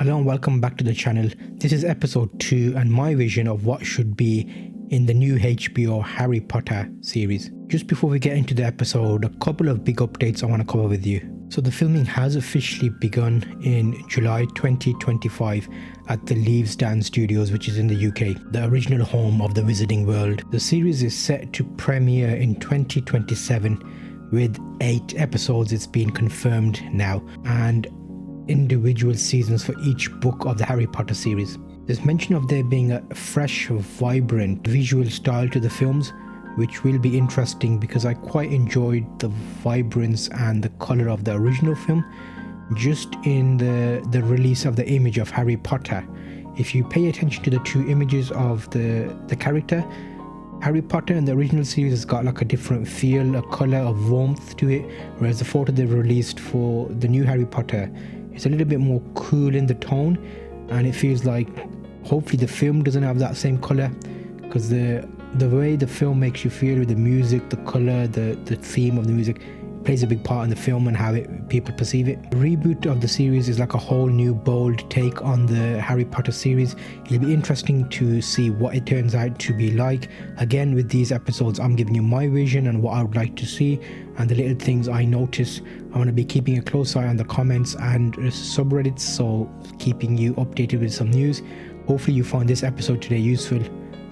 Hello and welcome back to the channel. This is episode 2 and my vision of what should be in the new HBO Harry Potter series. Just before we get into the episode, a couple of big updates I want to cover with you. So the filming has officially begun in July 2025 at the Leavesden Studios, which is in the UK, the original home of the Wizarding World. The series is set to premiere in 2027 with 8 episodes. It's been confirmed now, and individual seasons for each book of the Harry Potter series. There's mention of there being a fresh, vibrant visual style to the films, which will be interesting because I quite enjoyed the vibrance and the colour of the original film. Just in the release of the image of Harry Potter, if you pay attention to the two images of the character, Harry Potter in the original series has got like a different feel, a colour of warmth to it, whereas the photo they've released for the new Harry Potter, it's a little bit more cool in the tone, and it feels like hopefully the film doesn't have that same colour, because the way the film makes you feel with the music, the colour, the theme of the music plays a big part in the film and how people perceive it. The reboot of the series is like a whole new bold take on the Harry Potter series. It'll be interesting to see what it turns out to be like. Again, with these episodes, I'm giving you my vision and what I would like to see and the little things I notice. I want to be keeping a close eye on the comments and subreddits, so keeping you updated with some news. Hopefully you found this episode today useful.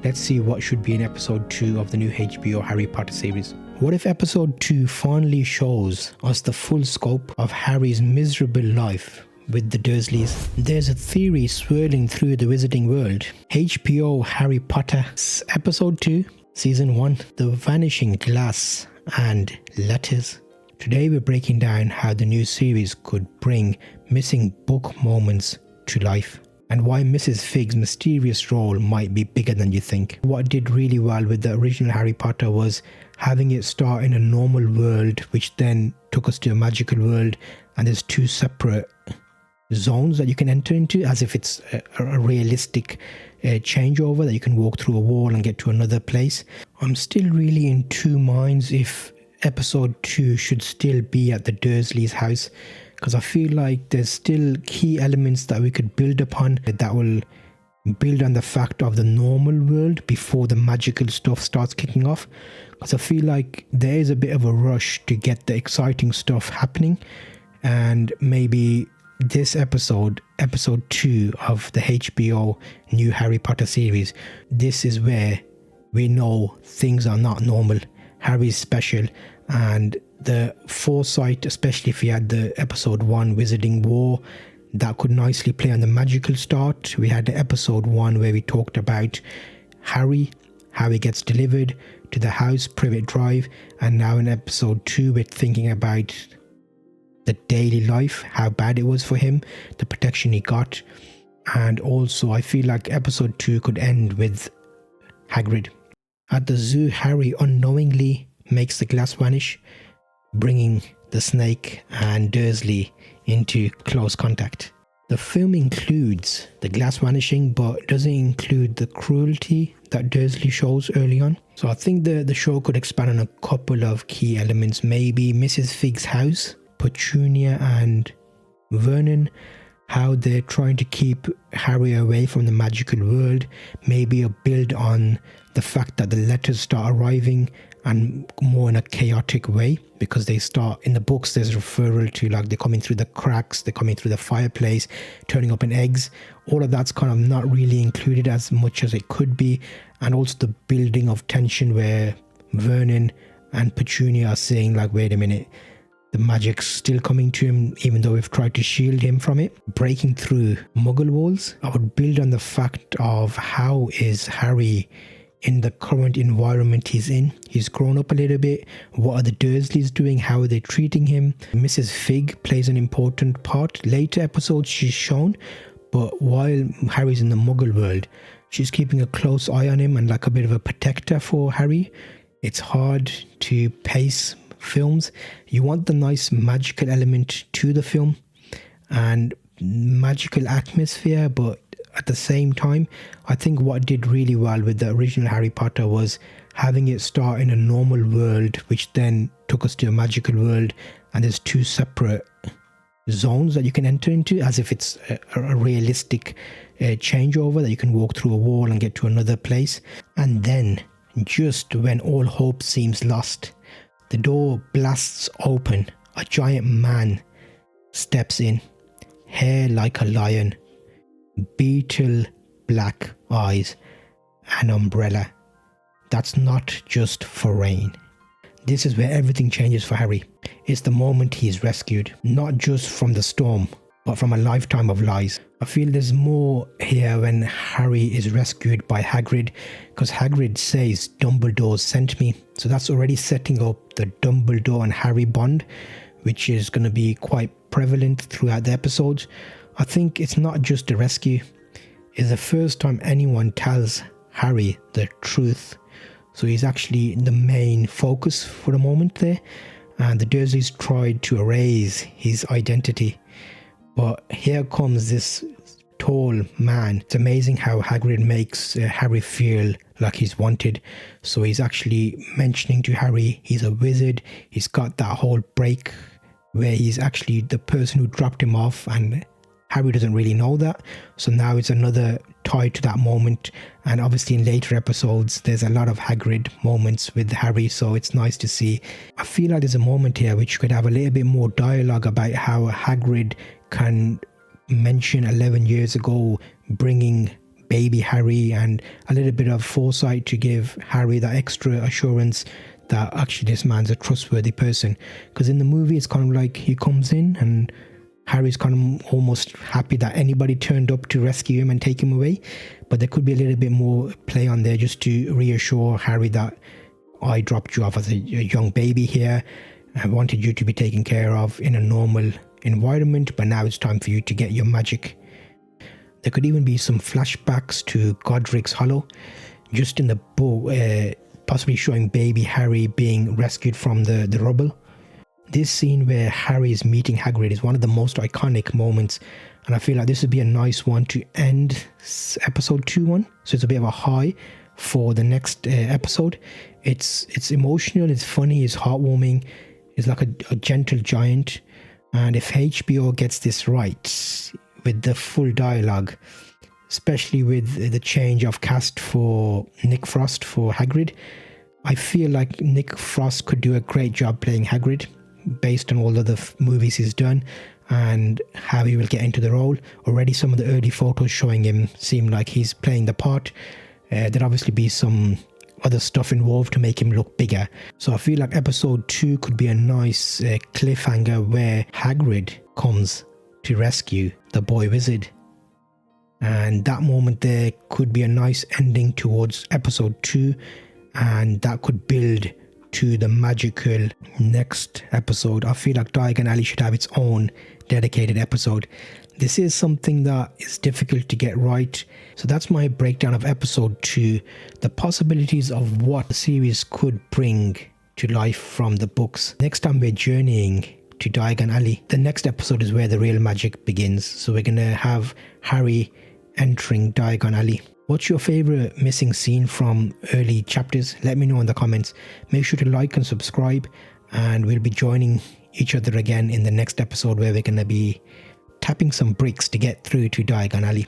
Let's see what should be in episode 2 of the new HBO Harry Potter series. What if episode 2 finally shows us the full scope of Harry's miserable life with the Dursleys? There's a theory swirling through the Wizarding World. HBO Harry Potter episode 2, season 1, The Vanishing Glass and Letters. Today we're breaking down how the new series could bring missing book moments to life, and why Mrs. Fig's mysterious role might be bigger than you think. What did really well with the original Harry Potter was having it start in a normal world, which then took us to a magical world, and there's 2 separate zones that you can enter into, as if it's a realistic changeover that you can walk through a wall and get to another place. I'm still really in 2 minds if episode 2 should still be at the Dursleys' house, because I feel like there's still key elements that we could build upon that will build on the fact of the normal world before the magical stuff starts kicking off. Because I feel like there is a bit of a rush to get the exciting stuff happening, and maybe this episode 2 of the HBO new Harry Potter series, this is where we know things are not normal. Harry's special, and the foresight, especially if you had the episode 1 Wizarding War, that could nicely play on the magical start. We had the episode 1 where we talked about Harry, how he gets delivered to the house, Privet Drive, and now in episode 2 we're thinking about the daily life, how bad it was for him, the protection he got. And also I feel like episode 2 could end with Hagrid. At the zoo, Harry unknowingly makes the glass vanish, bringing the snake and Dursley into close contact. The film includes the glass vanishing, but doesn't include the cruelty that Dursley shows early on. So I think the show could expand on a couple of key elements. Maybe Mrs. Fig's house, Petunia and Vernon, how they're trying to keep Harry away from the magical world. Maybe a build on the fact that the letters start arriving and more in a chaotic way, because they start in the books, there's referral to like they're coming through the cracks, they're coming through the fireplace, turning up in eggs. All of that's kind of not really included as much as it could be. And also the building of tension where Vernon and Petunia are saying like, wait a minute, the magic's still coming to him even though we've tried to shield him from it. Breaking through Muggle walls. I would build on the fact of how is Harry in the current environment he's in. He's grown up a little bit. What are the Dursleys doing? How are they treating him? Mrs. Fig plays an important part. Later episodes she's shown, but while Harry's in the Muggle world, she's keeping a close eye on him and like a bit of a protector for Harry. It's hard to pace films. You want the nice magical element to the film and magical atmosphere, but at the same time, I think what did really well with the original Harry Potter was having it start in a normal world, which then took us to a magical world, and there's 2 separate zones that you can enter into, as if it's a realistic changeover that you can walk through a wall and get to another place. And then, just when all hope seems lost, the door blasts open. A giant man steps in, hair like a lion, beetle black eyes, an umbrella. That's not just for rain. This is where everything changes for Harry. It's the moment he is rescued, not just from the storm, but from a lifetime of lies. I feel there's more here when Harry is rescued by Hagrid, because Hagrid says Dumbledore sent me. So that's already setting up the Dumbledore and Harry bond, which is going to be quite prevalent throughout the episodes. I think it's not just a rescue. It's the first time anyone tells Harry the truth. So he's actually the main focus for the moment there. And the Dursleys tried to erase his identity. But here comes this tall man. It's amazing how Hagrid makes Harry feel like he's wanted. So he's actually mentioning to Harry he's a wizard. He's got that whole break where he's actually the person who dropped him off, and Harry doesn't really know that. So now it's another tie to that moment. And obviously in later episodes there's a lot of Hagrid moments with Harry, so it's nice to see. I feel like there's a moment here which could have a little bit more dialogue about how Hagrid can mention 11 years ago bringing baby Harry, and a little bit of foresight to give Harry that extra assurance that actually this man's a trustworthy person. Because in the movie it's kind of like he comes in and Harry's kind of almost happy that anybody turned up to rescue him and take him away. But there could be a little bit more play on there just to reassure Harry that I dropped you off as a young baby here. I wanted you to be taken care of in a normal environment, but now it's time for you to get your magic. There could even be some flashbacks to Godric's Hollow, just in the book, possibly showing baby Harry being rescued from the rubble. This scene where Harry is meeting Hagrid is one of the most iconic moments, and I feel like this would be a nice one to end episode 2 on. So it's a bit of a high for the next episode. It's emotional, it's funny, it's heartwarming, it's like a gentle giant. And if HBO gets this right with the full dialogue, especially with the change of cast for Nick Frost for Hagrid, I feel like Nick Frost could do a great job playing Hagrid based on all of the movies he's done and how he will get into the role. Already some of the early photos showing him seem like he's playing the part. There'd obviously be some other stuff involved to make him look bigger. So I feel like episode 2 could be a nice cliffhanger where Hagrid comes to rescue the boy wizard. And that moment there could be a nice ending towards episode 2, and that could build to the magical next episode. I feel like Diagon Alley should have its own dedicated episode. This is something that is difficult to get right. So that's my breakdown of episode 2, the possibilities of what the series could bring to life from the books. Next time we're journeying to Diagon Alley. The next episode is where the real magic begins. So we're going to have Harry entering Diagon Alley. What's your favourite missing scene from early chapters? Let me know in the comments. Make sure to like and subscribe, and we'll be joining each other again in the next episode where we're going to be tapping some bricks to get through to Diagon Alley.